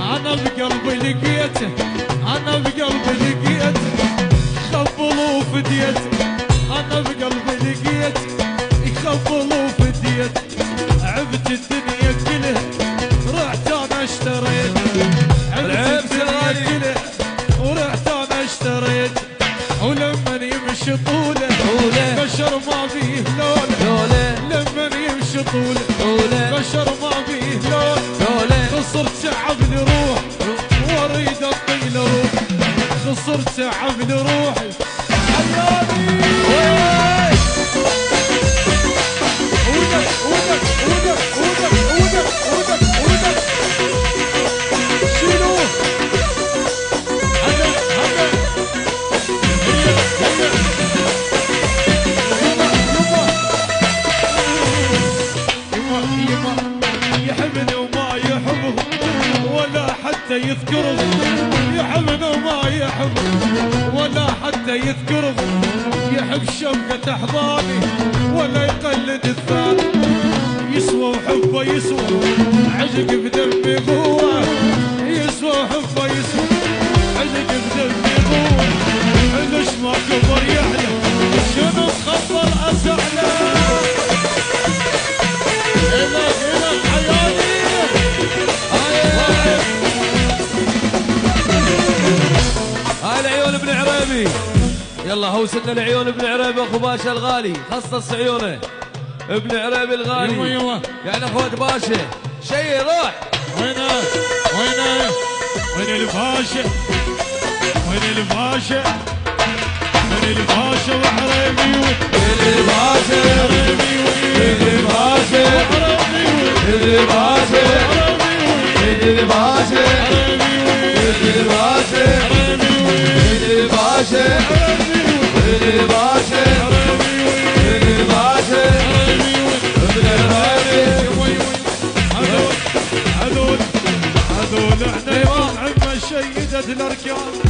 انا بقلبي لقيته، انا بقلبي لقيته، خبل وفديته، انا بقلبي لقيته، يخبل وفديته، عبت الدنيا كلها رحت انا اشتريت، عبت الدنيا كلها ورحت انا اشتريت، ولما يمشي طوله بشر ما فيه لوله، لما يمشي طوله بشر ما فيه لوله، خسرت تعب لروح واريد اطيل روح، خسرت تعب لروحي عيالي ودك ودك ودك ودك ودك ودك ودك شيلوه هذا هذا يحبني وما يحبه ولا حتى يذكره، يحبني وما يحبه ولا حتى يذكره، يحب شفقة احضاني ولا يقلد الثاني، يسوى وحبه يسوى عشق بدمي قوة، يسوى وحبه يسوى عشق بدمي قوة، ليش ما كبر يحلى شنو خبر اسعله، إلك إلك حياتي هاي العيون ابن عريبي، يلا هوسنا العيون ابن عريبي اخو باشا الغالي، خصص عيونه ابن عريبي الغالي. يوه يوه يعني اخوات باشا شي روح. وينه وينه وين الباشا، وين الباشا، وين الباشا وعريبي، وين الباشا عريبي وين الباشا عريبي وين الباشا وين الباشا وين الباشا وين الباشا وين الباشا وين الباشا ابن عريبي. هذول احنا عم شيدت الاركان.